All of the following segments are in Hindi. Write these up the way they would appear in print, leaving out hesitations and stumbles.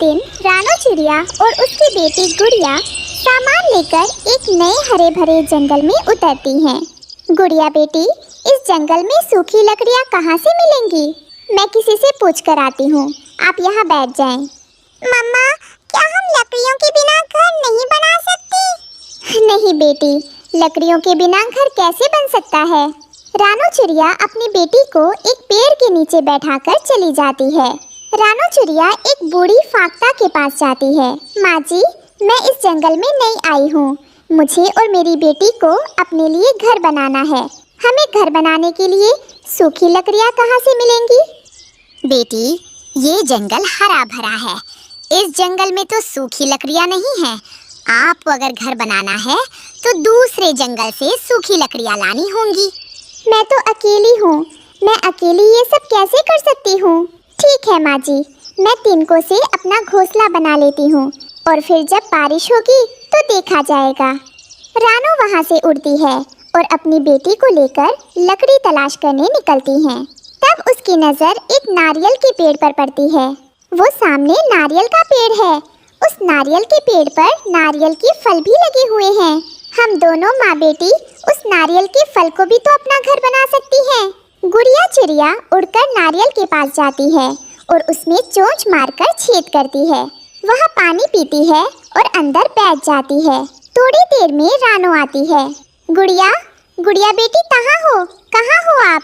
दिन रानो चिड़िया और उसकी बेटी गुड़िया सामान लेकर एक नए हरे भरे जंगल में उतरती हैं। गुड़िया बेटी, इस जंगल में सूखी लकड़ियाँ कहाँ से मिलेंगी? मैं किसी से पूछ कर आती हूँ, आप यहाँ बैठ जाएं। मम्मा, क्या हम लकड़ियों के बिना घर नहीं बना सकती? नहीं बेटी, लकड़ियों के बिना घर कैसे बन सकता है? रानो चिड़िया अपनी बेटी को एक पेड़ के नीचे बैठाकर चली जाती है। रानो चिड़िया एक बूढ़ी फाख्ता के पास जाती है। माँ जी, मैं इस जंगल में नई आई हूँ। मुझे और मेरी बेटी को अपने लिए घर बनाना है। हमें घर बनाने के लिए सूखी लकड़ियाँ कहाँ से मिलेंगी? बेटी, ये जंगल हरा भरा है। इस जंगल में तो सूखी लकड़ियाँ नहीं है। आपको अगर घर बनाना है तो दूसरे जंगल से सूखी लकड़ियाँ लानी होंगी। मैं तो अकेली हूँ, मैं अकेली ये सब कैसे कर सकती हूँ? ठीक है माँ जी, मैं तिनकों से अपना घोंसला बना लेती हूँ और फिर जब बारिश होगी तो देखा जाएगा। रानो वहाँ से उड़ती है और अपनी बेटी को लेकर लकड़ी तलाश करने निकलती है। तब उसकी नज़र एक नारियल के पेड़ पर पड़ती है। वो सामने नारियल का पेड़ है। उस नारियल के पेड़ पर नारियल के फल भी लगे हुए हैं। हम दोनों माँ बेटी उस नारियल के फल को भी तो अपना घर बना सकती हैं। गुड़िया चिड़िया उड़कर नारियल के पास जाती है और उसमें चोंच मारकर छेद करती है। वह पानी पीती है और अंदर बैठ जाती है। थोड़ी देर में रानो आती है। गुड़िया, गुड़िया बेटी, कहाँ हो? कहाँ हो आप?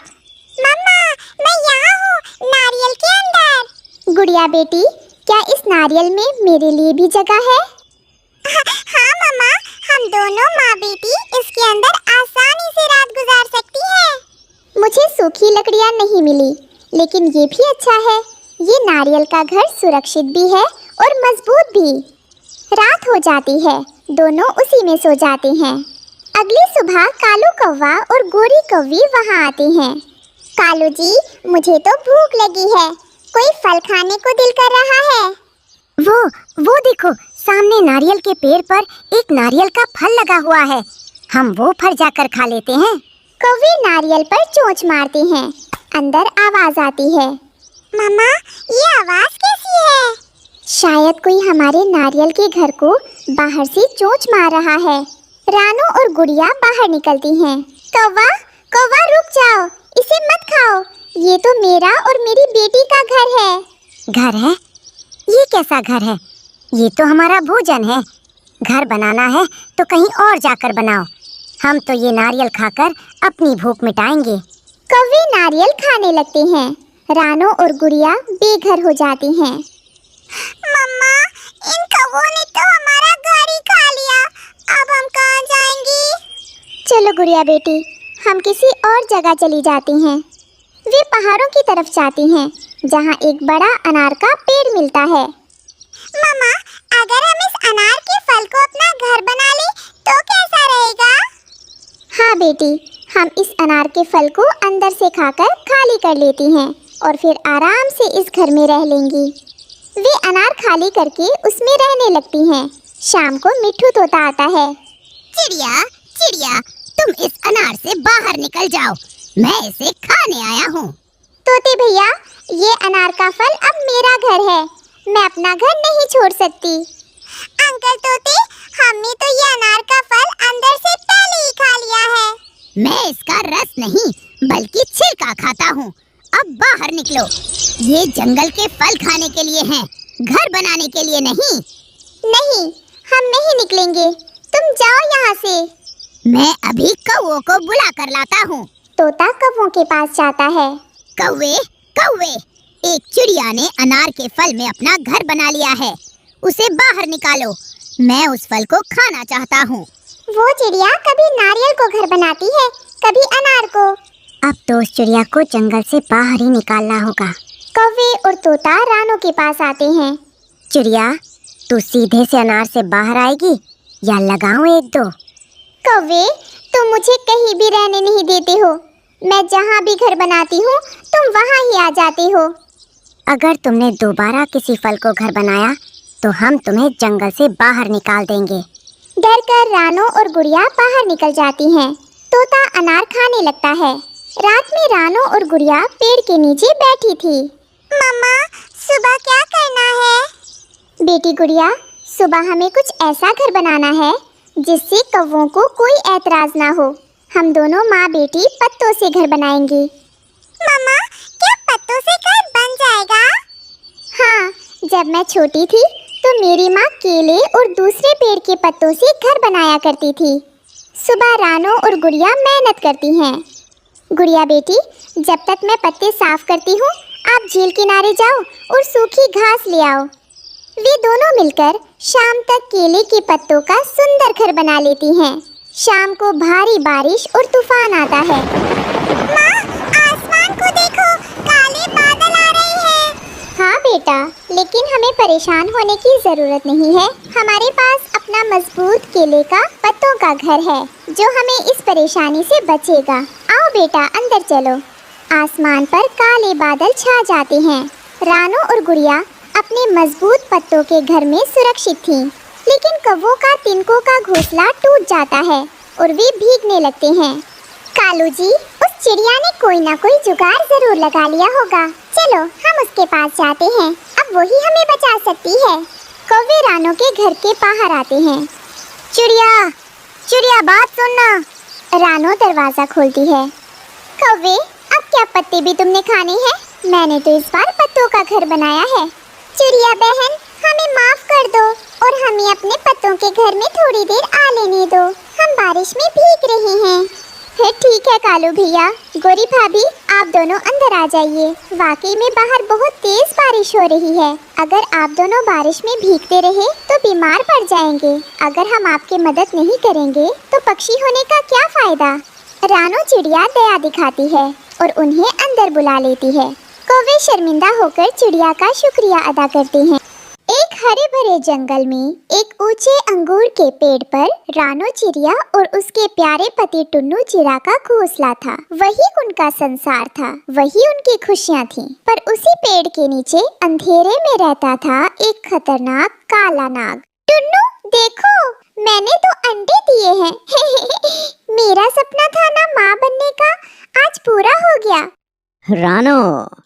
मम्मा, मैं यहाँ हूँ, नारियल के अंदर। गुड़िया बेटी, क्या इस नारियल में मेरे लिए भी जगह है? हाँ मम्मा, हम दोनों माँ बेटी इसके अंदर आसानी से रात गुजार सकती हैं। मुझे सूखी लकड़ियाँ नहीं मिली, लेकिन ये भी अच्छा है। ये नारियल का घर सुरक्षित भी है और मजबूत भी। रात हो जाती है, दोनों उसी में सो जाते हैं। अगली सुबह कालू कौवा और गोरी कौवी वहाँ आते हैं। कालू जी, मुझे तो भूख लगी है, कोई फल खाने को दिल कर रहा है। वो देखो, सामने नारियल के पेड़ पर एक नारियल का फल लगा हुआ है। हम वो फल जाकर खा लेते हैं। कौवे नारियल पर चोंच मारते हैं। अंदर आवाज आती है। मम्मा, ये आवाज कैसी है? शायद कोई हमारे नारियल के घर को बाहर से चोंच मार रहा है। रानो और गुड़िया बाहर निकलती हैं। कौवा, कौवा, रुक जाओ, इसे मत खाओ। ये तो मेरा और मेरी बेटी का घर है। घर है? ये कैसा घर है? ये तो हमारा भोजन है। घर बनाना है तो कहीं और जाकर बनाओ। हम तो ये नारियल खाकर अपनी भूख मिटाएंगे। कौवे नारियल खाने लगते हैं। रानो और गुड़िया बेघर हो जाती हैं। मम्मा, इन कौवों ने तो हमारा घर ही खा लिया। अब हम कहाँ जाएंगी? चलो गुड़िया बेटी, हम किसी और जगह चली जाती हैं। वे पहाड़ों की तरफ जाती हैं, जहाँ एक बड़ा अनार का पेड़ मिलता है। मम्मा, अगर हम इस अनार के फल को अपना घर बना ले तो कैसा रहेगा? हाँ बेटी, हम इस अनार के फल को अंदर से खाकर खाली कर लेती हैं और फिर आराम से इस घर में रह लेंगी। वे अनार खाली करके उसमें रहने लगती हैं। शाम को मिट्ठू तोता आता है। चिड़िया, चिड़िया, तुम इस अनार से बाहर निकल जाओ, मैं इसे खाने आया हूँ। तोते भैया, ये अनार का फल अब मेरा घर है, मैं अपना घर नहीं छोड़ सकती। अंकल तोते, हमने तो ये अनार का फल अंदर से पहले ही खा लिया है। मैं इसका रस नहीं बल्कि छिलका खाता हूँ। अब बाहर निकलो। ये जंगल के फल खाने के लिए हैं, घर बनाने के लिए नहीं। नहीं, हम नहीं निकलेंगे, तुम जाओ यहाँ से। मैं अभी कौवों को बुला कर लाता हूँ। तोता कौवों के पास जाता है। कौवे, कौवे, एक चिड़िया ने अनार के फल में अपना घर बना लिया है, उसे बाहर निकालो। मैं उस फल को खाना चाहता हूँ। वो चिड़िया कभी नारियल को घर बनाती है, कभी अनार को। अब तो उस चिड़िया को जंगल से बाहर ही निकालना होगा। कौवे और तोता रानो के पास आते हैं। चिड़िया, तू सीधे से अनार से बाहर आएगी या लगाऊं एक दो? कौवे, तुम मुझे कहीं भी रहने नहीं देते हो। मैं जहाँ भी घर बनाती हूँ तुम वहाँ ही आ जाते हो। अगर तुमने दोबारा किसी फल को घर बनाया तो हम तुम्हें जंगल से बाहर निकाल देंगे। डर कर रानो और गुड़िया बाहर निकल जाती हैं। तोता अनार खाने लगता है। रात में रानो और गुड़िया पेड़ के नीचे बैठी थी। मम्मा, सुबह क्या करना है? बेटी गुड़िया, सुबह हमें कुछ ऐसा घर बनाना है जिससे कौवों को कोई ऐतराज ना हो। हम दोनों माँ बेटी पत्तों से घर बनाएंगे। मम्मा, क्या पत्तों से घर बन जाएगा? हाँ, जब मैं छोटी थी तो मेरी माँ केले और दूसरे पेड़ के पत्तों से घर बनाया करती थी। सुबह रानो और गुड़िया मेहनत करती हैं। गुड़िया बेटी, जब तक मैं पत्ते साफ करती हूँ, आप झील किनारे जाओ और सूखी घास ले आओ। वे दोनों मिलकर शाम तक केले के पत्तों का सुंदर घर बना लेती हैं। शाम को भारी बारिश और तूफान आता है। माँ, आसमान को देखो, काले बादल आ रहे हैं। हाँ बेटा, लेकिन हमें परेशान होने की जरूरत नहीं है। हमारे पास अपना मजबूत केले का पत्तों का घर है जो हमें इस परेशानी से बचेगा। आओ बेटा, अंदर चलो। आसमान पर काले बादल छा जाते हैं। रानो और गुड़िया अपने मजबूत पत्तों के घर में सुरक्षित थीं, लेकिन कौवों का तिनकों का घोंसला टूट जाता है और वे भीगने लगते हैं। कालू जी, उस चिड़िया ने कोई ना कोई जुगाड़ जरूर लगा लिया होगा। चलो हम उसके पास जाते हैं, अब वही हमें बचा सकती है। कौवे रानो के घर के बाहर आते हैं। चिड़िया, चिड़िया बात सुनना। रानो दरवाजा खोलती है। कौवे, अब क्या पत्ते भी तुमने खाने हैं? मैंने तो इस बार पत्तों का घर बनाया है। चिड़िया बहन, हमें माफ कर दो और हमें अपने पत्तों के घर में थोड़ी देर आ लेने दो। हम बारिश में भीग रहे हैं। ठीक है कालू भैया। गोरी भाभी, आप दोनों अंदर आ जाइए। वाकई में बाहर बहुत तेज बारिश हो रही है। अगर आप दोनों बारिश में भीगते रहे तो बीमार पड़ जाएंगे। अगर हम आपकी मदद नहीं करेंगे तो पक्षी होने का क्या फायदा? रानो चिड़िया दया दिखाती है और उन्हें अंदर बुला लेती है। कौवे शर्मिंदा होकर चिड़िया का शुक्रिया अदा करते हैं। एक हरे भरे जंगल में एक ऊंचे अंगूर के पेड़ पर रानो चिड़िया और उसके प्यारे पति टुन्नू चिड़ा का घोंसला था। वही उनका संसार था, वही उनकी खुशियाँ थीं। पर उसी पेड़ के नीचे अंधेरे में रहता था एक खतरनाक काला नाग। टुन्नू देखो, मैंने तो अंडे दिए हैं। मेरा सपना था ना माँ बनने का, आज पूरा हो गया। रानो,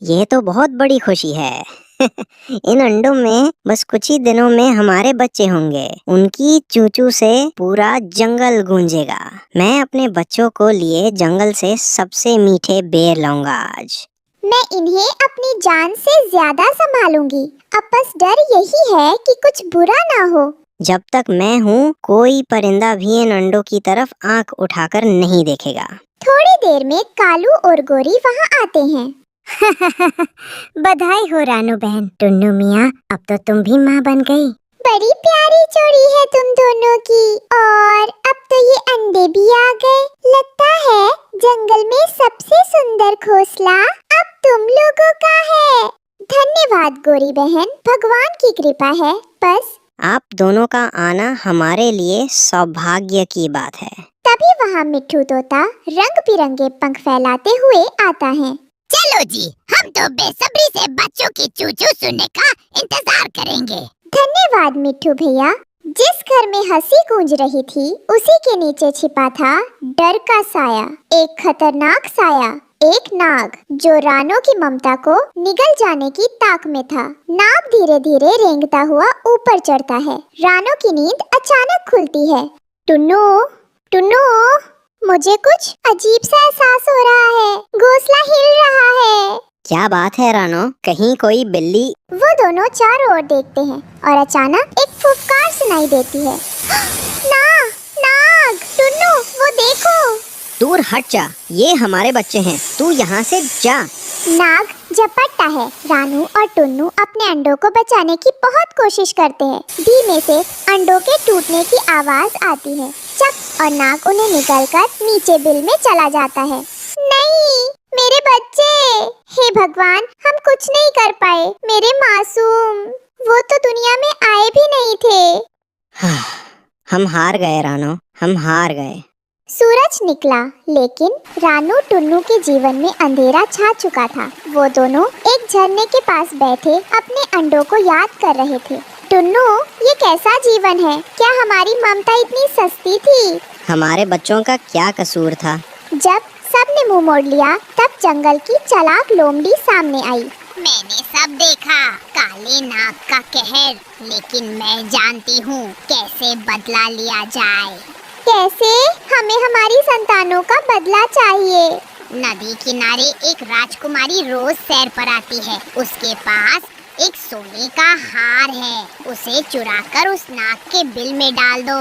ये तो बहुत बड़ी खुशी है। इन अंडों में बस कुछ ही दिनों में हमारे बच्चे होंगे। उनकी चूचू से पूरा जंगल गूंजेगा। मैं अपने बच्चों को लिए जंगल से सबसे मीठे बेर लाऊंगा आज। मैं इन्हें अपनी जान से ज्यादा संभालूंगी। अब बस डर यही है कि कुछ बुरा ना हो। जब तक मैं हूँ, कोई परिंदा भी इन अंडों की तरफ आंख उठाकर नहीं देखेगा। थोड़ी देर में कालू और गोरी वहाँ आते हैं। बधाई हो रानू बहन। टुन्नू मियाँ, अब तो तुम भी माँ बन गई। बड़ी प्यारी जोड़ी है तुम दोनों की। और अब तो ये अंडे भी आ गए। लगता है जंगल में सबसे सुंदर घोंसला अब तुम लोगों का है। धन्यवाद गोरी बहन, भगवान की कृपा है। बस आप दोनों का आना हमारे लिए सौभाग्य की बात है। तभी वहाँ मिट्ठू तोता रंग बिरंगे पंख फैलाते हुए आता है। चलो जी, हम तो बेसब्री से बच्चों की चूचू सुनने का इंतजार करेंगे। धन्यवाद मिट्ठू भैया। जिस घर में हंसी गूंज रही थी, उसी के नीचे छिपा था डर का साया, एक खतरनाक साया, एक नाग जो रानो की ममता को निगल जाने की ताक में था। नाग धीरे धीरे रेंगता हुआ ऊपर चढ़ता है। रानो की नींद अचानक खुलती है। टुन्नू, टुन्नू, मुझे कुछ अजीब सा एहसास हो रहा है। घोंसला हिल रहा है। क्या बात है रानो? कहीं कोई बिल्ली? वो दोनों चारों ओर देखते हैं और अचानक एक फुफकार सुनाई देती है। नाग, टुन्नू, वो देखो। दूर हट जा, ये हमारे बच्चे हैं, तू यहाँ से जा। नाग झपटता है। रानू और टुन्नू अपने अंडों को बचाने की बहुत कोशिश करते हैं। धीमे से अंडों के टूटने की आवाज आती है। चक, और नाग उन्हें निगलकर नीचे बिल में चला जाता है। नहीं, मेरे बच्चे! हे भगवान, हम कुछ नहीं कर पाए। मेरे मासूम, वो तो दुनिया में आए भी नहीं थे। हम हार गए रानो, हम हार गए। सूरज निकला, लेकिन रानू टुन्नू के जीवन में अंधेरा छा चुका था। वो दोनों एक झरने के पास बैठे अपने अंडों को याद कर रहे थे। टुन्नू, ये कैसा जीवन है? क्या हमारी ममता इतनी सस्ती थी? हमारे बच्चों का क्या कसूर था? जब सबने मुंह मोड़ लिया, तब जंगल की चालाक लोमड़ी सामने आई मैंने सब देखा, काले नाग का कहर, लेकिन मैं जानती हूँ कैसे बदला लिया जाए। कैसे? हमें हमारी संतानों का बदला चाहिए। नदी किनारे एक राजकुमारी रोज सैर पर आती है। उसके पास एक सोने का हार है। उसे चुराकर उस नाग के बिल में डाल दो।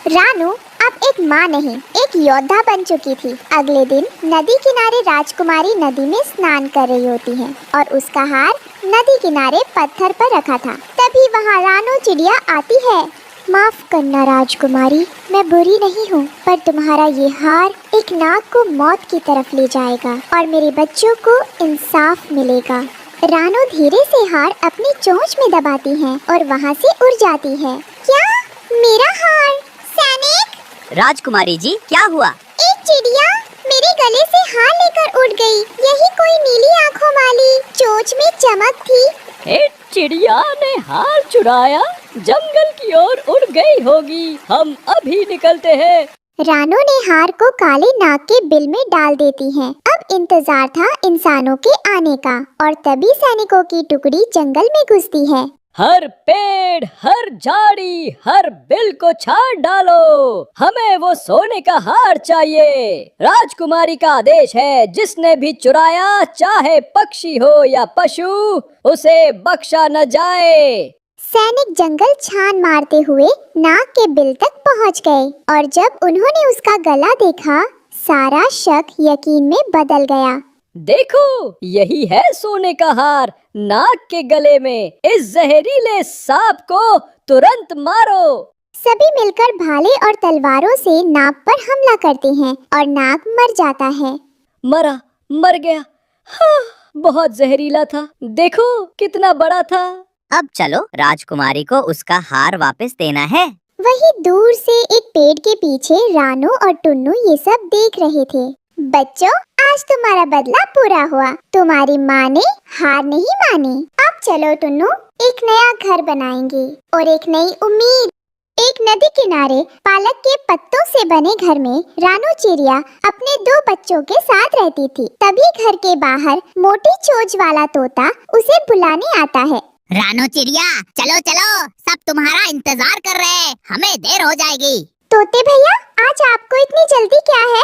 रानू अब एक माँ नहीं, एक योद्धा बन चुकी थी। अगले दिन नदी किनारे राजकुमारी नदी में स्नान कर रही होती है और उसका हार नदी किनारे पत्थर पर रखा था। तभी वहाँ रानू चिड़िया आती है। माफ करना राजकुमारी, मैं बुरी नहीं हूँ, पर तुम्हारा ये हार एक नाग को मौत की तरफ ले जाएगा और मेरे बच्चों को इंसाफ मिलेगा। रानू धीरे से हार अपनी चोंच में दबाती है और वहाँ से उड़ जाती है। क्या? मेरा हार? सैनिक! राजकुमारी जी, क्या हुआ? एक चिड़िया मेरे गले से हार लेकर उड़ गई। यही कोई नीली आँखों वाली, चोंच में चमक थी। एक चिड़िया ने हार चुराया, जंगल की ओर उड़ गई होगी। हम अभी निकलते हैं। रानू ने हार को काले नाग के बिल में डाल देती है। अब इंतजार था इंसानों के आने का और तभी सैनिकों की टुकड़ी जंगल में घुसती है। हर पेड़, हर झाड़ी, हर बिल को छाड़ डालो। हमें वो सोने का हार चाहिए। राजकुमारी का आदेश है, जिसने भी चुराया, चाहे पक्षी हो या पशु, उसे बख्शा न जाए। सैनिक जंगल छान मारते हुए नाग के बिल तक पहुंच गए और जब उन्होंने उसका गला देखा, सारा शक यकीन में बदल गया। देखो, यही है सोने का हार नाग के गले में। इस जहरीले सांप को तुरंत मारो। सभी मिलकर भाले और तलवारों से नाग पर हमला करते हैं और नाग मर जाता है। मर गया। हाँ, बहुत जहरीला था। देखो कितना बड़ा था। अब चलो, राजकुमारी को उसका हार वापस देना है। वही दूर से एक पेड़ के पीछे रानू और टुन्नू ये सब देख रहे थे। बच्चों, आज तुम्हारा बदला पूरा हुआ। तुम्हारी माँ ने हार नहीं मानी। अब चलो टुन्नू, एक नया घर बनाएंगे और एक नई उम्मीद। एक नदी किनारे पालक के पत्तों से बने घर में रानू चिड़िया अपने 2 बच्चों के साथ रहती थी। तभी घर के बाहर मोटी चोंच वाला तोता उसे बुलाने आता है। रानू चिड़िया, चलो चलो, सब तुम्हारा इंतजार कर रहे हैं। हमें देर हो जाएगी। तोते भैया, आज आपको इतनी जल्दी क्या है?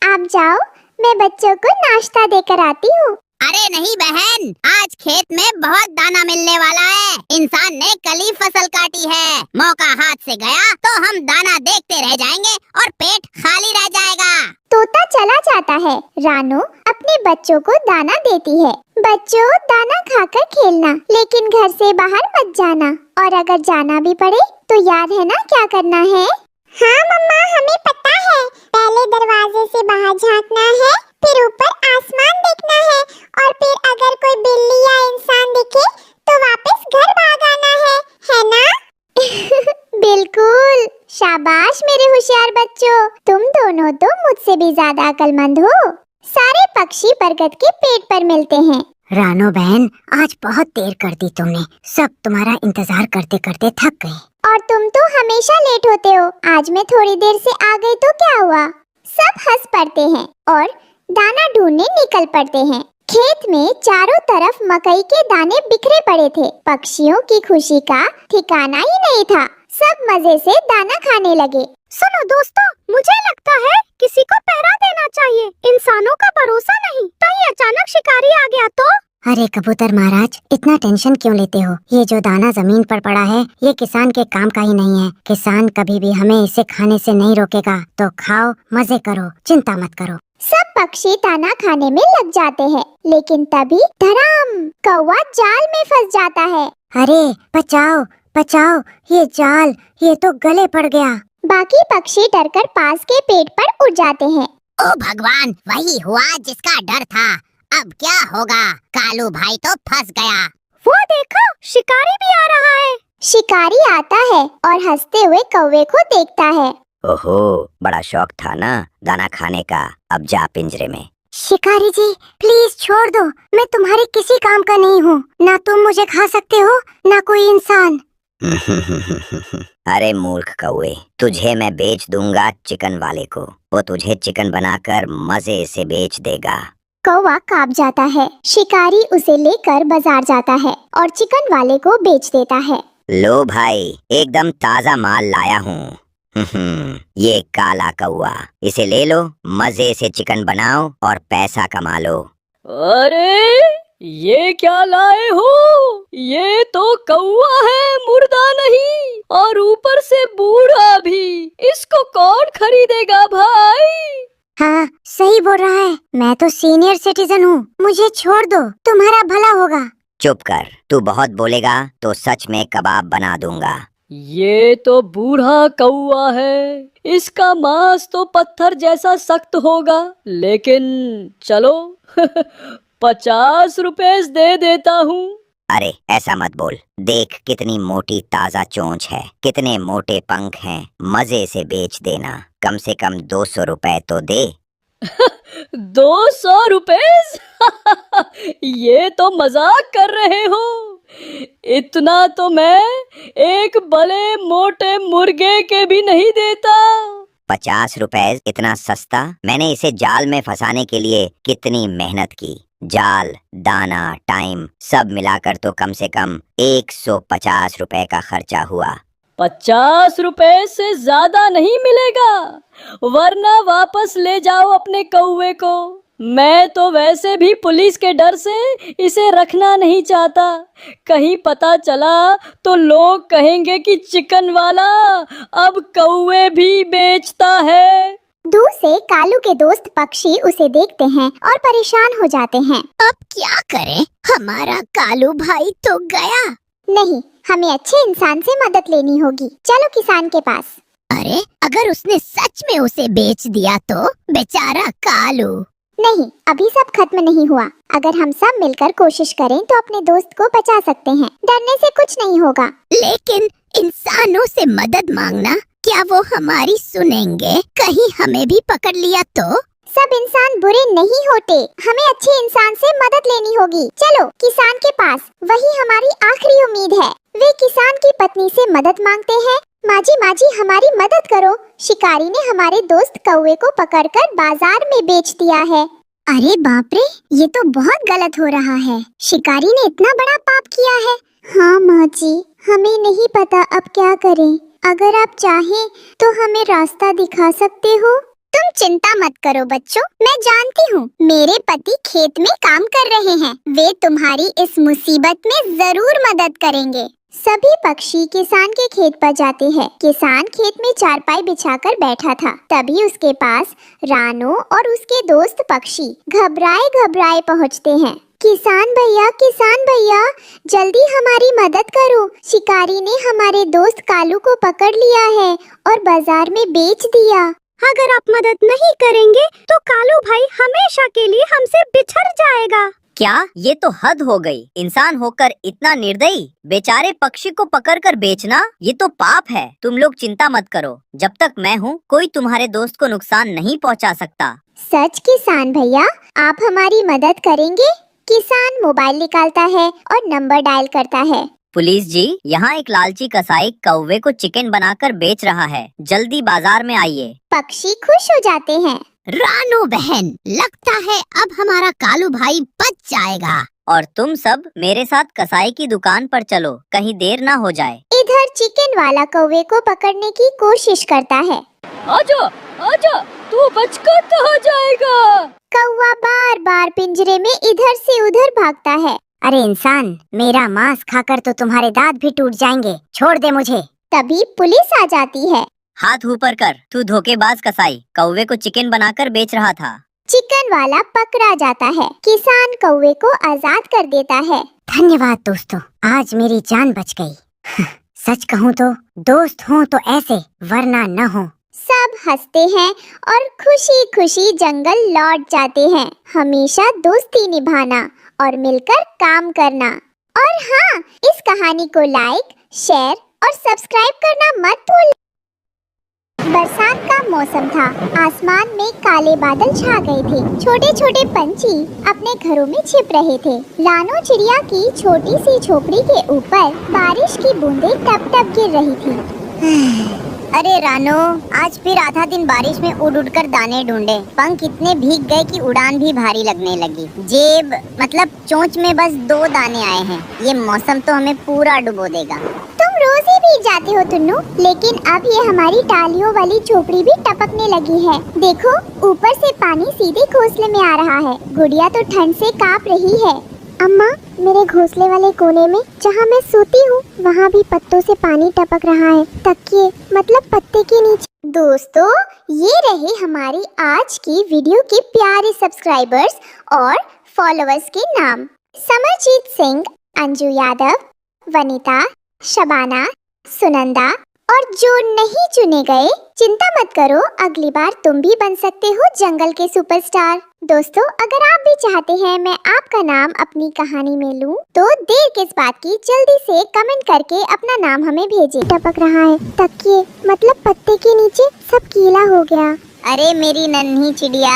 आप जाओ, मैं बच्चों को नाश्ता देकर आती हूँ। अरे नहीं बहन, आज खेत में बहुत दाना मिलने वाला है। इंसान ने कल ही फसल काटी है। मौका हाथ से गया तो हम दाना देखते रह जाएंगे और पेट खाली रह जाएगा। तोता चला जाता है। रानू अपने बच्चों को दाना देती है। बच्चों, दाना खाकर खेलना, लेकिन घर से बाहर मत जाना, और अगर जाना भी पड़े तो याद है ना क्या करना है? हाँ मम्मा, हमें पता है। पहले दरवाजे से बाहर झांकना है, फिर ऊपर आसमान देखना है, और फिर अगर कोई बिल्ली या इंसान दिखे तो वापस घर भाग आना है ना? बिल्कुल, शाबाश मेरे होशियार बच्चों। तुम दोनों तो मुझसे भी ज्यादा अक्लमंद हो। सारे पक्षी बरगद के पेड़ पर मिलते हैं। रानो बहन, आज बहुत देर कर दी तुमने। सब तुम्हारा इंतजार करते करते थक गए। और तुम तो हमेशा लेट होते हो। आज मैं थोड़ी देर से आ गई तो क्या हुआ? सब हंस पड़ते हैं और दाना ढूंढने निकल पड़ते हैं। खेत में चारों तरफ मकई के दाने बिखरे पड़े थे। पक्षियों की खुशी का ठिकाना ही नहीं था। सब मजे से दाना खाने लगे। सुनो दोस्तों, मुझे लगता है किसी को पहरा देना चाहिए। इंसानों का भरोसा नहीं। कहीं अचानक शिकारी आ गया तो? अरे कबूतर महाराज, इतना टेंशन क्यों लेते हो? ये जो दाना जमीन पर पड़ा है, ये किसान के काम का ही नहीं है। किसान कभी भी हमें इसे खाने से नहीं रोकेगा। तो खाओ, मजे करो, चिंता मत करो। सब पक्षी दाना खाने में लग जाते हैं, लेकिन तभी धड़ाम, कौवा जाल में फंस जाता है। अरे बचाओ बचाओ, ये जाल, ये तो गले पड़ गया। बाकी पक्षी डरकर पास के पेड़ पर उड़ जाते हैं। ओ भगवान, वही हुआ जिसका डर था। अब क्या होगा? कालू भाई तो फंस गया। वो देखो, शिकारी भी आ रहा है। शिकारी आता है और हंसते हुए कौवे को देखता है। ओहो, बड़ा शौक था ना दाना खाने का। अब जा पिंजरे में। शिकारी जी, प्लीज छोड़ दो। मैं तुम्हारे किसी काम का नहीं हूँ। ना तुम मुझे खा सकते हो, ना कोई इंसान। अरे मूर्ख कौवे, तुझे मैं बेच दूंगा चिकन वाले को। वो तुझे चिकन बनाकर मजे से बेच देगा। कौवा कांप जाता है। शिकारी उसे लेकर बाजार जाता है और चिकन वाले को बेच देता है। लो भाई, एकदम ताजा माल लाया हूँ। ये काला कौवा, इसे ले लो, मजे से चिकन बनाओ और पैसा कमा लो। अरे ये क्या लाए हो? ये तो कौवा है, मुर्दा नहीं, और ऊपर से बूढ़ा भी। इसको कौन खरीदेगा भाई? हाँ, सही बोल रहा है। मैं तो सीनियर सिटीजन हूँ, मुझे छोड़ दो, तुम्हारा भला होगा। चुप कर, तू बहुत बोलेगा तो सच में कबाब बना दूंगा। ये तो बूढ़ा कौवा है, इसका मांस तो पत्थर जैसा सख्त होगा, लेकिन चलो 50 रुपए दे देता हूँ। अरे ऐसा मत बोल, देख कितनी मोटी ताजा चोंच है, कितने मोटे पंख हैं, मजे से बेच देना, कम से कम 200 रुपए तो दे। 200 रुपए? ये तो मजाक कर रहे हो। इतना तो मैं एक भले मोटे मुर्गे के भी नहीं देता। 50 रुपए इतना सस्ता? मैंने इसे जाल में फंसाने के लिए कितनी मेहनत की, जाल, दाना, टाइम सब मिलाकर तो कम से कम 150 रुपए का खर्चा हुआ। 50 रुपए से ज्यादा नहीं मिलेगा, वरना वापस ले जाओ अपने कौवे को। मैं तो वैसे भी पुलिस के डर से इसे रखना नहीं चाहता, कहीं पता चला तो लोग कहेंगे कि चिकन वाला अब कौवे भी बेचता है। दूर से कालू के दोस्त पक्षी उसे देखते हैं और परेशान हो जाते हैं। अब क्या करें, हमारा कालू भाई तो गया। नहीं, हमें अच्छे इंसान से मदद लेनी होगी। चलो किसान के पास। अरे अगर उसने सच में उसे बेच दिया तो बेचारा कालू। नहीं, अभी सब खत्म नहीं हुआ। अगर हम सब मिलकर कोशिश करें तो अपने दोस्त को बचा सकते हैं। डरने से कुछ नहीं होगा। लेकिन इंसानों से मदद मांगना, क्या वो हमारी सुनेंगे? कहीं हमें भी पकड़ लिया तो? सब इंसान बुरे नहीं होते, हमें अच्छे इंसान से मदद लेनी होगी। चलो किसान के पास, वही हमारी आखिरी उम्मीद है। वे किसान की पत्नी से मदद मांगते हैं। माँ जी हमारी मदद करो, शिकारी ने हमारे दोस्त कौवे को पकड़कर बाजार में बेच दिया है। अरे बाप रे, ये तो बहुत गलत हो रहा है। शिकारी ने इतना बड़ा पाप किया है। हाँ माँ जी, हमें नहीं पता अब क्या करें। अगर आप चाहें तो हमें रास्ता दिखा सकते हो। तुम चिंता मत करो बच्चों, मैं जानती हूँ, मेरे पति खेत में काम कर रहे हैं। वे तुम्हारी इस मुसीबत में जरूर मदद करेंगे। सभी पक्षी किसान के खेत पर जाते हैं। किसान खेत में चारपाई बिछाकर बैठा था। तभी उसके पास रानो और उसके दोस्त पक्षी घबराए घबराए पहुँचते हैं। किसान भैया, जल्दी हमारी मदद करो। शिकारी ने हमारे दोस्त कालू को पकड़ लिया है और बाजार में बेच दिया। अगर आप मदद नहीं करेंगे तो कालू भाई हमेशा के लिए हमसे बिछड़ जाएगा। क्या? ये तो हद हो गई। इंसान होकर इतना निर्दयी, बेचारे पक्षी को पकड़कर बेचना, ये तो पाप है। तुम लोग चिंता मत करो, जब तक मैं हूँ कोई तुम्हारे दोस्त को नुकसान नहीं पहुँचा सकता। सच किसान भैया, आप हमारी मदद करेंगे? किसान मोबाइल निकालता है और नंबर डायल करता है। पुलिस जी, यहाँ एक लालची कसाई कौवे को चिकन बनाकर बेच रहा है, जल्दी बाजार में आइए। पक्षी खुश हो जाते हैं। रानू बहन, लगता है अब हमारा कालू भाई बच जाएगा। और तुम सब मेरे साथ कसाई की दुकान पर चलो, कहीं देर ना हो जाए। इधर चिकन वाला कौवे को पकड़ने की कोशिश करता है। आजा, आजा, तू बचकर कहाँ जाएगा? कौवा बार बार पिंजरे में इधर से उधर भागता है। अरे इंसान, मेरा मांस खाकर तो तुम्हारे दांत भी टूट जाएंगे, छोड़ दे मुझे। तभी पुलिस आ जाती है। हाथ ऊपर कर, तू धोखेबाज कसाई, कौवे को चिकन बनाकर बेच रहा था। चिकन वाला पकड़ा जाता है। किसान कौवे को आजाद कर देता है। धन्यवाद दोस्तों, आज मेरी जान बच गई। सच कहूँ तो दोस्त हो तो ऐसे, वरना न हो। सब हंसते हैं और खुशी खुशी जंगल लौट जाते हैं। हमेशा दोस्ती निभाना और मिलकर काम करना। और हाँ, इस कहानी को लाइक, शेयर और सब्सक्राइब करना मत भूलना। बरसात का मौसम था। आसमान में काले बादल छा गए थे। छोटे छोटे पंछी अपने घरों में छिप रहे थे। लानो चिड़िया की छोटी सी झोपड़ी के ऊपर बारिश की बूंदें टप टप गिर रही थी। अरे रानो, आज फिर आधा दिन बारिश में उड़ उड़ कर दाने ढूंढे। पंख इतने भीग गए कि उड़ान भी भारी लगने लगी। जेब मतलब चोंच में बस 2 दाने आए हैं। ये मौसम तो हमें पूरा डुबो देगा। तुम रोज ही भीग जाते हो टुन्नू, लेकिन अब ये हमारी टालियों वाली झोपड़ी भी टपकने लगी है। देखो, ऊपर से पानी सीधे घोंसले में आ रहा है। गुड़िया तो ठंड से कांप रही है। अम्मा, मेरे घोंसले वाले कोने में जहाँ मैं सोती हूँ वहाँ भी पत्तों से पानी टपक रहा है, तकिए मतलब पत्ते के नीचे। दोस्तों, ये रहे हमारी आज की वीडियो के प्यारे सब्सक्राइबर्स और फॉलोअर्स के नाम। समरजीत सिंह, अंजू यादव, वनिता, शबाना, सुनंदा और जो नहीं चुने गए, चिंता मत करो, अगली बार तुम भी बन सकते हो जंगल के सुपरस्टार। दोस्तों, अगर आप भी चाहते हैं मैं आपका नाम अपनी कहानी में लूं, तो देर किस बात की, जल्दी से कमेंट करके अपना नाम हमें भेजिए। टपक रहा है, तकिए मतलब पत्ते के नीचे सब गीला हो गया। अरे मेरी नन्ही चिड़िया,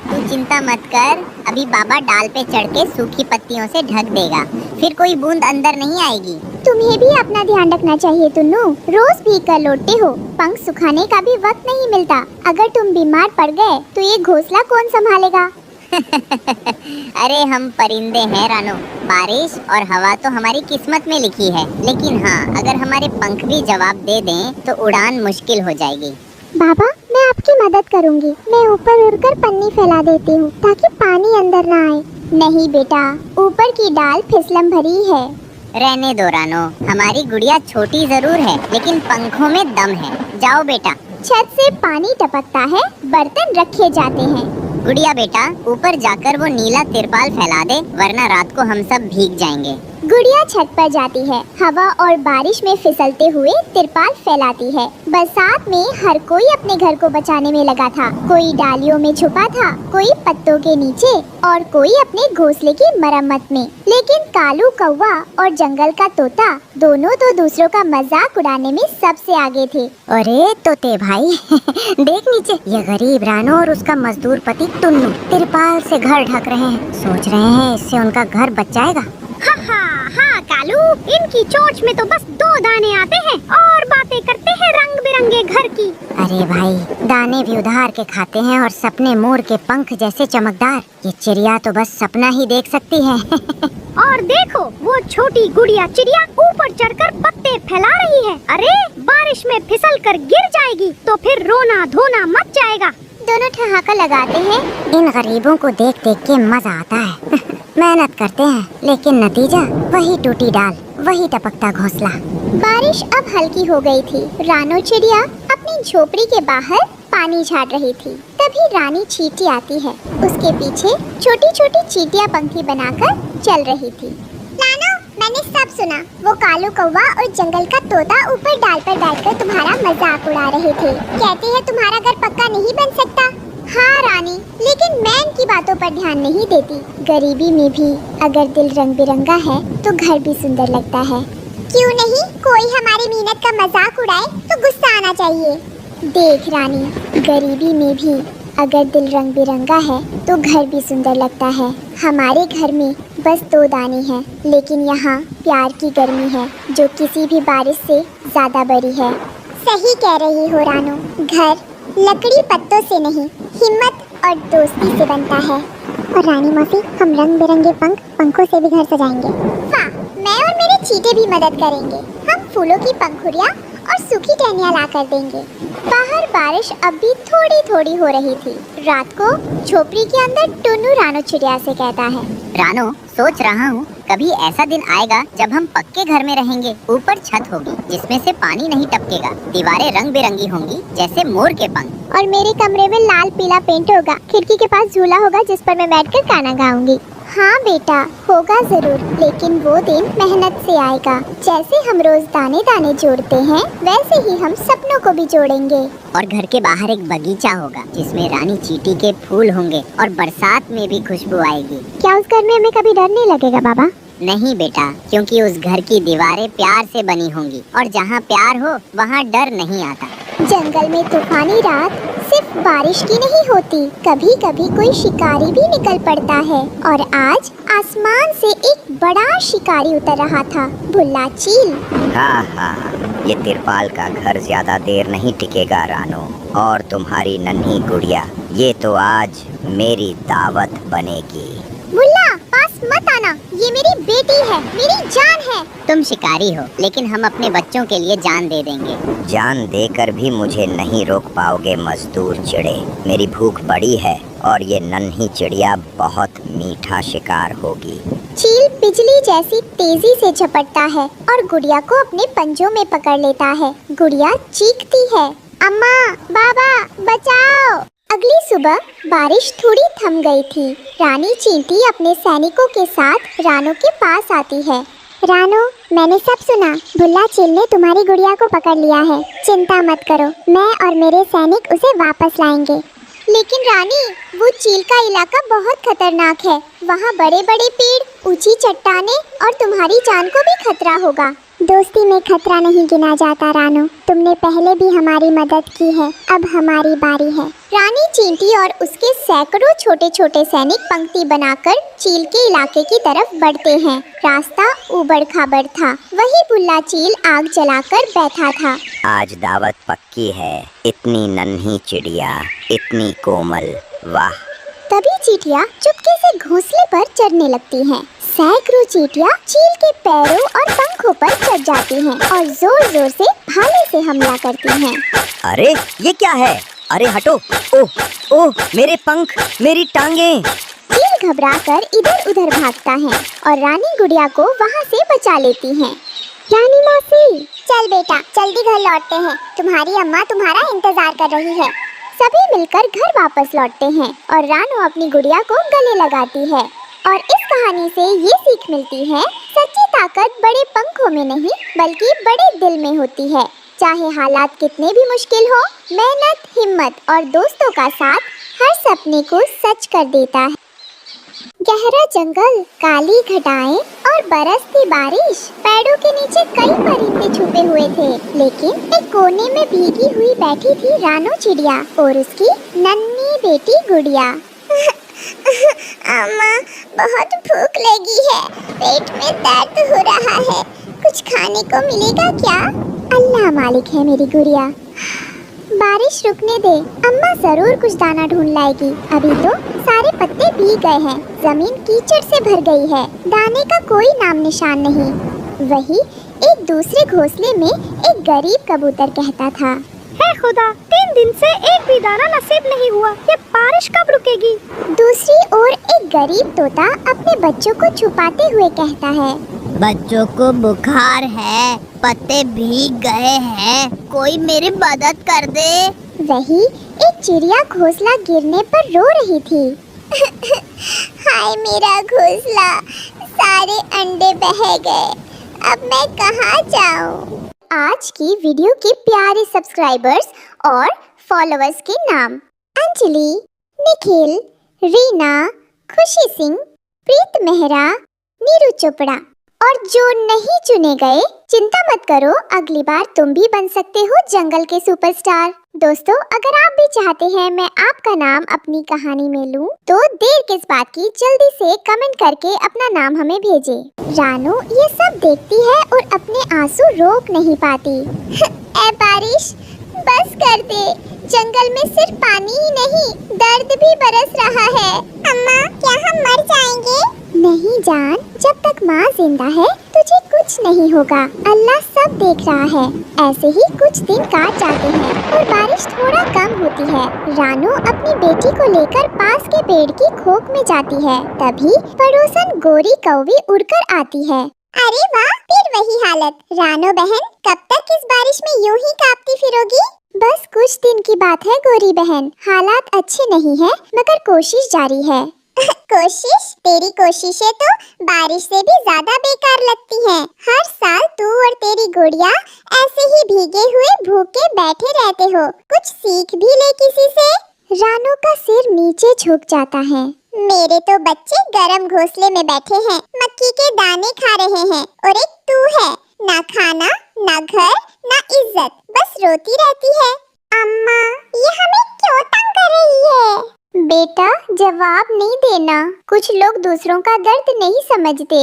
तू चिंता मत कर। अभी बाबा डाल पे चढ़ के सूखी पत्तियों से ढक देगा, फिर कोई बूंद अंदर नहीं आएगी। तुम्हें भी अपना ध्यान रखना चाहिए टुन्नू, रोज भीग कर लौटते हो, पंख सुखाने का भी वक्त नहीं मिलता। अगर तुम बीमार पड़ गए तो ये घोंसला कौन संभालेगा? अरे हम परिंदे हैं रानो, बारिश और हवा तो हमारी किस्मत में लिखी है, लेकिन हाँ, अगर हमारे पंख भी जवाब दे दें तो उड़ान मुश्किल हो जाएगी। बाबा, मैं आपकी मदद करूंगी। मैं ऊपर उड़कर पन्नी फैला देती हूँ ताकि पानी अंदर ना आए। नहीं बेटा, ऊपर की डाल फिसलन भरी है। रहने दो रानो, हमारी गुड़िया छोटी जरूर है लेकिन पंखों में दम है। जाओ बेटा। छत से पानी टपकता है, बर्तन रखे जाते हैं। गुड़िया बेटा, ऊपर जाकर वो नीला तिरपाल फैला दे, वरना रात को हम सब भीग जाएंगे। गुड़िया छत पर जाती है, हवा और बारिश में फिसलते हुए तिरपाल फैलाती है। बरसात में हर कोई अपने घर को बचाने में लगा था। कोई डालियों में छुपा था, कोई पत्तों के नीचे और कोई अपने घोंसले की मरम्मत में। लेकिन कालू कौवा और जंगल का तोता दोनों तो दूसरों का मजाक उड़ाने में सबसे आगे थे। अरे तोते भाई, देख नीचे, ये गरीब रानो और उसका मजदूर पति टुन्नू तिरपाल से घर ढक रहे हैं। सोच रहे हैं इससे उनका घर बच जाएगा। हाँ कालू, इनकी चोंच में तो बस 2 दाने आते हैं और बातें करते हैं रंग बिरंगे घर की। अरे भाई, दाने भी उधार के खाते हैं और सपने मोर के पंख जैसे चमकदार। ये चिड़िया तो बस सपना ही देख सकती है। और देखो, वो छोटी गुड़िया चिड़िया ऊपर चढ़कर पत्ते फैला रही है। अरे बारिश में फिसल कर गिर जाएगी तो फिर रोना धोना मच जाएगा। दोनों ठहाका लगाते हैं। इन गरीबों को देख देख के मजा आता है। मेहनत करते हैं लेकिन नतीजा वही टूटी डाल, वही टपकता घोंसला। बारिश अब हल्की हो गई थी। रानो चिड़िया अपनी झोपड़ी के बाहर पानी झाड़ रही थी। तभी रानी चींटी आती है। उसके पीछे छोटी छोटी चींटियां पंखी बनाकर चल रही थी। रानो, मैंने सब सुना। वो कालू कौवा और जंगल का तोता ऊपर डाल पर बैठकर तुम्हारा मजाक उड़ा रहे थे। कहते हैं तुम्हारा घर पक्का नहीं बन सकता। हाँ रानी, लेकिन मैं इनकी बातों पर ध्यान नहीं देती। गरीबी में भी अगर दिल रंग बिरंगा है तो घर भी सुंदर लगता है। क्यों नहीं, कोई हमारी मेहनत का मजाक उड़ाए तो गुस्सा आना चाहिए। देख रानी, गरीबी में भी अगर दिल रंग बिरंगा है तो घर भी सुंदर लगता है। हमारे घर में बस 2 दाने हैं, लेकिन यहाँ प्यार की गर्मी है जो किसी भी बारिश से ज्यादा बड़ी है। सही कह रही हो रानो, घर लकड़ी पत्तों से नहीं, हिम्मत और दोस्ती से बनता है। और रानी मौसी, हम रंग बिरंगे पंखों से भी घर सजाएंगे। हाँ, मैं और मेरे चींटे भी मदद करेंगे। हम फूलों की पंखुड़ियाँ और सूखी टहनियाँ ला कर देंगे। बाहर बारिश अब भी थोड़ी थोड़ी हो रही थी। रात को झोपड़ी के अंदर टुन्नू रानो चिड़िया से कहता है, रानो, सोच रहा हूँ कभी ऐसा दिन आएगा जब हम पक्के घर में रहेंगे। ऊपर छत होगी जिसमें से पानी नहीं टपकेगा, दीवारें रंग बिरंगी होंगी जैसे मोर के पंख, और मेरे कमरे में लाल पीला पेंट होगा। खिड़की के पास झूला होगा जिस पर मैं बैठकर गाना गाऊंगी। हाँ बेटा, होगा जरूर, लेकिन वो दिन मेहनत से आएगा। जैसे हम रोज दाने दाने जोड़ते हैं, वैसे ही हम सपनों को भी जोड़ेंगे। और घर के बाहर एक बगीचा होगा जिसमें रानी चींटी के फूल होंगे और बरसात में भी खुशबू आएगी। क्या उस घर में हमें कभी डर नहीं लगेगा बाबा? नहीं बेटा, क्योंकि उस घर की दीवारें प्यार से बनी होंगी और जहाँ प्यार हो वहाँ डर नहीं आता। जंगल में तूफानी रात सिर्फ बारिश की नहीं होती, कभी कभी कोई शिकारी भी निकल पड़ता है। और आज आसमान से एक बड़ा शिकारी उतर रहा था, भुल्ला चील। हाँ हाँ, ये तिरपाल का घर ज्यादा देर नहीं टिकेगा रानो। और तुम्हारी नन्ही गुड़िया, ये तो आज मेरी दावत बनेगी। मुल्ला, पास मत आना, ये मेरी बेटी है, मेरी जान है। तुम शिकारी हो, लेकिन हम अपने बच्चों के लिए जान दे देंगे। जान देकर भी मुझे नहीं रोक पाओगे मजदूर चिड़े। मेरी भूख बड़ी है और ये नन्ही चिड़िया बहुत मीठा शिकार होगी। चील बिजली जैसी तेजी से झपटता है और गुड़िया को अपने पंजों में पकड़ लेता है। गुड़िया चीखती है, अम्मा, बाबा, बचाओ। अगली सुबह बारिश थोड़ी थम गई थी। रानी चींटी अपने सैनिकों के साथ रानो के पास आती है। रानो, मैंने सब सुना। भुल्ला चील ने तुम्हारी गुड़िया को पकड़ लिया है। चिंता मत करो, मैं और मेरे सैनिक उसे वापस लाएंगे। लेकिन रानी, वो चील का इलाका बहुत खतरनाक है। वहाँ बड़े बड़े पेड़, ऊंची चट्टानें और तुम्हारी जान को भी खतरा होगा। दोस्ती में खतरा नहीं गिना जाता रानो। तुमने पहले भी हमारी मदद की है, अब हमारी बारी है। रानी चींटी और उसके सैकड़ों छोटे छोटे सैनिक पंक्ति बनाकर चील के इलाके की तरफ बढ़ते हैं। रास्ता ऊबड़ खाबड़ था। वही भुल्ला चील आग जलाकर बैठा था। आज दावत पक्की है। इतनी नन्ही चिड़िया, इतनी कोमल, वाह। तभी चींटियां चुपके से घोंसले पर चढ़ने लगती हैं। सैकड़ों चींटियां चील के पैरों और पंखों पर चढ़ जाती हैं और जोर जोर से भाले से हमला करती हैं। अरे ये क्या है? अरे हटो! ओह ओह, मेरे पंख, मेरी टांगें! चील घबराकर इधर उधर भागता है और रानी गुड़िया को वहाँ से बचा लेती हैं। रानी मौसी, चल बेटा, जल्दी घर लौटते हैं। तुम्हारी अम्मा तुम्हारा इंतजार कर रही है। सभी मिलकर घर वापस लौटते हैं और रानो अपनी गुड़िया को गले लगाती है। और इस कहानी से ये सीख मिलती है, सच्ची ताकत बड़े पंखों में नहीं बल्कि बड़े दिल में होती है। चाहे हालात कितने भी मुश्किल हो, मेहनत, हिम्मत और दोस्तों का साथ हर सपने को सच कर देता है। गहरा जंगल, काली घटाएं और बरसती बारिश। पेड़ों के नीचे कई परिंदे छुपे हुए थे, लेकिन एक कोने में भीगी हुई बैठी थी रानो चिड़िया और उसकी नन्ही बेटी गुड़िया। अम्मा, बहुत भूख लगी है, पेट में दर्द हो रहा है, कुछ खाने को मिलेगा क्या? अल्लाह मालिक है मेरी गुड़िया। बारिश रुकने दे, अम्मा जरूर कुछ दाना ढूंढ लाएगी। अभी तो सारे पत्ते भीग गए हैं, जमीन कीचड़ से भर गई है, दाने का कोई नाम निशान नहीं। वही एक दूसरे घोंसले में एक गरीब कबूतर कहता था, हे खुदा, 3 दिन से एक भी दाना नसीब नहीं हुआ, ये बारिश कब रुकेगी? दूसरी ओर एक गरीब तोता अपने बच्चों को छुपाते हुए कहता है, बच्चों को बुखार है, पत्ते भीग गए हैं, कोई मेरी मदद कर दे। वही एक चिड़िया घोंसला गिरने पर रो रही थी। हाय मेरा घोंसला, सारे अंडे बह गए, अब मैं कहाँ जाऊँ? आज की वीडियो के प्यारे सब्सक्राइबर्स और फॉलोअर्स के नाम: अंजलि, निखिल, रीना, खुशी सिंह, प्रीत मेहरा, नीरू चोपड़ा। और जो नहीं चुने गए, चिंता मत करो, अगली बार तुम भी बन सकते हो जंगल के सुपरस्टार। दोस्तों, अगर आप भी चाहते हैं मैं आपका नाम अपनी कहानी में लूं, तो देर किस बात की, जल्दी से कमेंट करके अपना नाम हमें भेजें। रानो ये सब देखती है और अपने आंसू रोक नहीं पाती। ऐ बारिश, बस कर दे, जंगल में सिर्फ पानी ही नहीं, दर्द भी बरस रहा है। अम्मा, क्या हम मर जाएंगे? नहीं जान, जब तक माँ जिंदा है तुझे कुछ नहीं होगा, अल्लाह सब देख रहा है। ऐसे ही कुछ दिन काट जाते हैं और बारिश थोड़ा कम होती है। रानो अपनी बेटी को लेकर पास के पेड़ की खोख में जाती है। तभी पड़ोसन गोरी कौवी उड़कर आती है। अरे वाह, फिर वही हालत। रानो बहन, कब तक इस बारिश में यूं ही कांपती फिरोगी? बस कुछ दिन की बात है गोरी बहन, हालात अच्छे नहीं है मगर कोशिश जारी है। कोशिश? तेरी कोशिशें तो बारिश से भी ज्यादा बेकार लगती हैं। हर साल तू और तेरी गुड़िया ऐसे ही भीगे हुए भूखे बैठे रहते हो, कुछ सीख भी ले किसी से। रानो का सिर नीचे झुक जाता है। मेरे तो बच्चे गरम घोंसले में बैठे हैं, मक्की के दाने खा रहे हैं और एक तू है, ना खाना, ना घर, ना इज्जत, बस रोती रहती है। अम्मा, ये हमें क्यों तंग कर रही है? बेटा, जवाब नहीं देना, कुछ लोग दूसरों का दर्द नहीं समझते।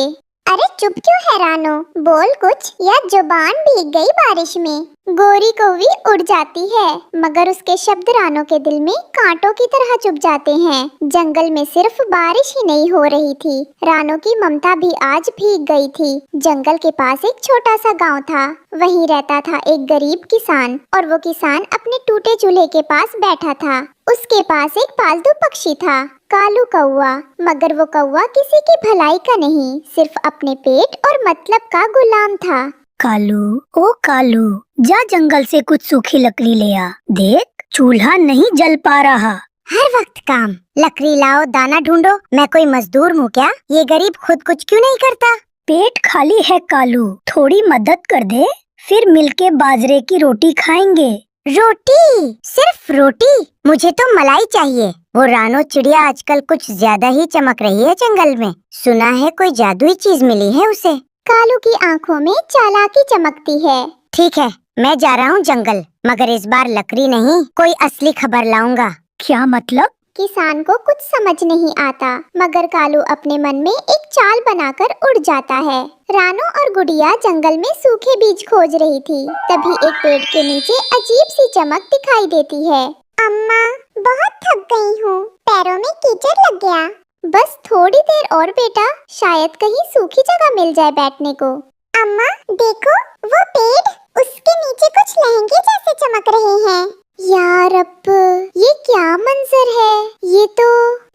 अरे चुप क्यों है रानो, बोल कुछ, या जुबान भीग गई बारिश में। गोरी कौवी उड़ जाती है मगर उसके शब्द रानो के दिल में कांटों की तरह चुभ जाते हैं। जंगल में सिर्फ बारिश ही नहीं हो रही थी, रानो की ममता भी आज भीग गई थी। जंगल के पास एक छोटा सा गांव था, वहीं रहता था एक गरीब किसान, और वो किसान अपने टूटे चूल्हे के पास बैठा था। उसके पास एक पालतू पक्षी था, कालू कौवा, मगर वो कौवा किसी की भलाई का नहीं, सिर्फ अपने पेट और मतलब का गुलाम था। कालू, ओ कालू, जा जंगल से कुछ सूखी लकड़ी ले आ। देख, चूल्हा नहीं जल पा रहा। हर वक्त काम, लकड़ी लाओ, दाना ढूंढो। मैं कोई मजदूर हूँ क्या? ये गरीब खुद कुछ क्यों नहीं करता? पेट खाली है कालू, थोड़ी मदद कर दे, फिर मिलके बाजरे की रोटी खाएंगे। रोटी? सिर्फ रोटी? मुझे तो मलाई चाहिए। वो रानो चिड़िया आजकल कुछ ज्यादा ही चमक रही है जंगल में। सुना है कोई जादुई चीज मिली है उसे। कालू की आंखों में चालाकी चमकती है। ठीक है, मैं जा रहा हूँ जंगल, मगर इस बार लकड़ी नहीं, कोई असली खबर लाऊंगा। क्या मतलब? किसान को कुछ समझ नहीं आता, मगर कालू अपने मन में एक चाल बनाकर उड़ जाता है। रानो और गुड़िया जंगल में सूखे बीज खोज रही थी, तभी एक पेड़ के नीचे अजीब सी चमक दिखाई देती है। अम्मा, बहुत थक गई हूँ, पैरों में कीचड़ लग गया। बस थोड़ी देर और बेटा, शायद कहीं सूखी जगह मिल जाए बैठने को। अम्मा देखो, वो पेड़, उसके नीचे कुछ लहंगे जैसे चमक रहे हैं। यार अब ये क्या मंजर है? ये तो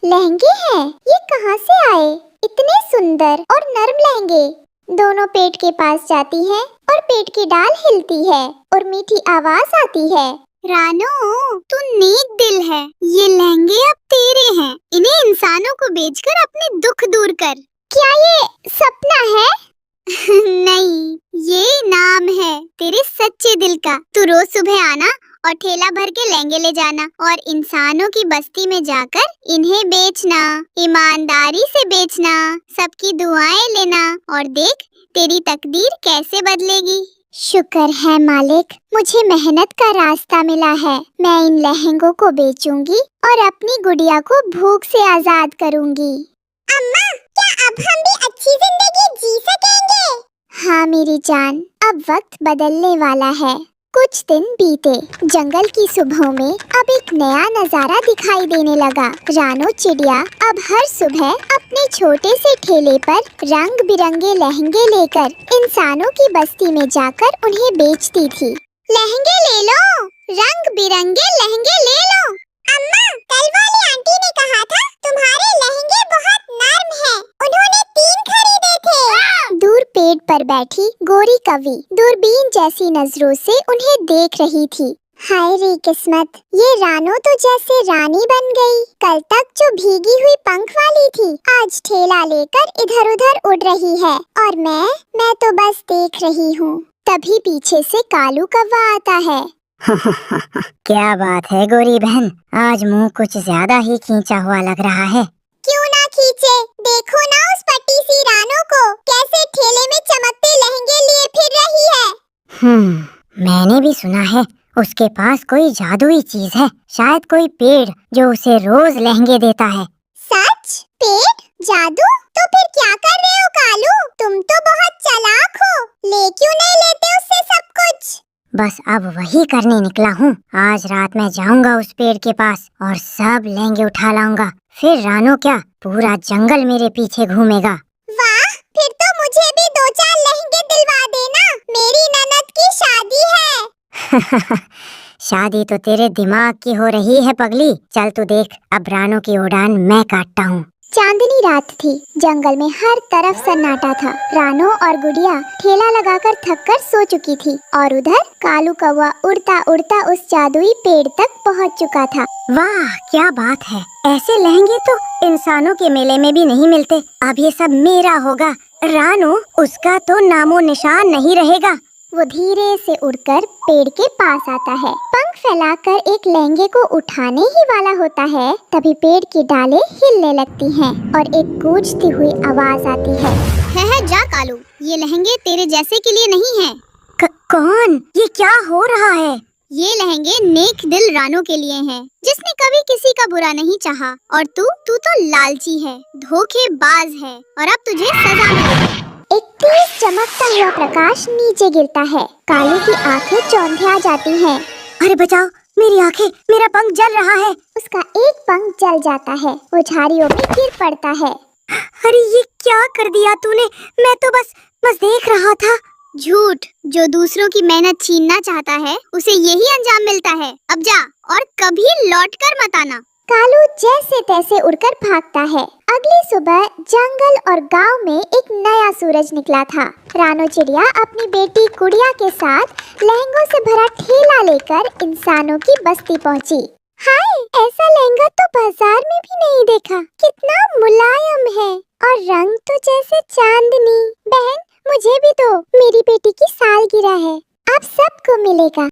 लहंगे हैं। ये कहाँ से आए? इतने सुंदर और नरम लहंगे। दोनों पेट के पास जाती हैं और पेट की डाल हिलती है और मीठी आवाज आती है। रानो, तू नेक दिल है, ये लहंगे अब तेरे हैं। इन्हें इंसानों को बेचकर अपने दुख दूर कर। क्या ये सपना है? नहीं, ये इनाम है तेरे सच्चे दिल का। तू रोज सुबह आना और ठेला भर के लहंगे ले जाना और इंसानों की बस्ती में जाकर इन्हें बेचना, ईमानदारी से बेचना, सबकी दुआएं लेना, और देख तेरी तकदीर कैसे बदलेगी। शुक्र है मालिक, मुझे मेहनत का रास्ता मिला है। मैं इन लहंगों को बेचूंगी और अपनी गुड़िया को भूख से आजाद करूंगी। अम्मा, क्या अब हम भी अच्छी जिंदगी जी सकेंगे? हाँ मेरी जान, अब वक्त बदलने वाला है। कुछ दिन बीते, जंगल की सुबहों में अब एक नया नजारा दिखाई देने लगा। रानो चिड़िया अब हर सुबह अपने छोटे से ठेले पर रंग बिरंगे लहंगे लेकर इंसानों की बस्ती में जाकर उन्हें बेचती थी। लहंगे ले लो, रंग बिरंगे लहंगे ले लो। अम्मा, कल वाली आंटी ने कहा था तुम्हारे लहंगे बहुत नर्म हैं। उन्होंने 3 खरीदे थे। दूर पेड़ पर बैठी गोरी कवि दूरबीन जैसी नजरों से उन्हें देख रही थी। हाय रे किस्मत, ये रानो तो जैसे रानी बन गई। कल तक जो भीगी हुई पंख वाली थी, आज ठेला लेकर इधर उधर उड़ रही है, और मैं तो बस देख रही हूँ। तभी पीछे से कालू कौवा आता है। क्या बात है गोरी बहन, आज मुंह कुछ ज्यादा ही खींचा हुआ लग रहा है। क्यों ना खींचे, देखो ना उस पट्टी सी रानो को, कैसे ठेले में चमकते लहंगे लिए फिर रही है। मैंने भी सुना है उसके पास कोई जादुई चीज है, शायद कोई पेड़ जो उसे रोज लहंगे देता है। सच? पेड़? जादू? तो फिर क्या कर रहे हो कालू? तुम तो बहुत चालाक हो, ले क्यों नहीं लेते उससे सब कुछ? बस अब वही करने निकला हूँ। आज रात मैं जाऊंगा उस पेड़ के पास और सब लहंगे उठा लाऊंगा। फिर रानो क्या, पूरा जंगल मेरे पीछे घूमेगा। वाह, फिर तो मुझे भी 2-4 लहंगे दिलवा देना, मेरी ननद की शादी है। शादी तो तेरे दिमाग की हो रही है पगली। चल तू देख, अब रानो की उड़ान मैं काटता हूँ। चांदनी रात थी, जंगल में हर तरफ सन्नाटा था। रानो और गुड़िया ठेला लगाकर थककर सो चुकी थी और उधर कालू कौवा उड़ता उड़ता उस जादुई पेड़ तक पहुंच चुका था। वाह क्या बात है, ऐसे लहंगे तो इंसानों के मेले में भी नहीं मिलते। अब ये सब मेरा होगा। रानो, उसका तो नामो निशान नहीं रहेगा। वो धीरे से उड़कर पेड़ के पास आता है। पंख फैलाकर एक लहंगे को उठाने ही वाला होता है, तभी पेड़ की डालें हिलने लगती हैं और एक गूंजती हुई आवाज आती है। जा कालू, ये लहंगे तेरे जैसे के लिए नहीं है। कौन? ये क्या हो रहा है? ये लहंगे नेक दिल रानो के लिए हैं, जिसने कभी किसी का बुरा नहीं चाहा। और तू तो लालची है, धोखेबाज है, और अब तुझे सजा मिलेगी। एक तेज चमकता हुआ प्रकाश नीचे गिरता है। कालू की आंखें चौंधिया जाती हैं। अरे बचाओ, मेरी आंखें, मेरा पंख जल रहा है। उसका एक पंख जल जाता है, वो झाड़ियों में गिर पड़ता है। अरे ये क्या कर दिया तूने? मैं तो बस देख रहा था। झूठ, जो दूसरों की मेहनत छीनना चाहता है उसे यही अंजाम मिलता है। अब जा और कभी लौट कर मत आना। कालू जैसे तैसे उड़कर भागता है। अगली सुबह जंगल और गांव में एक नया सूरज निकला था। रानो चिड़िया अपनी बेटी गुड़िया के साथ लहंगों से भरा ठेला लेकर इंसानों की बस्ती पहुंची। हाय, ऐसा लहंगा तो बाजार में भी नहीं देखा। कितना मुलायम है और रंग तो जैसे चांदनी। बहन, मुझे भी दो, मेरी बेटी की सालगिरह है, आप सबको मिलेगा।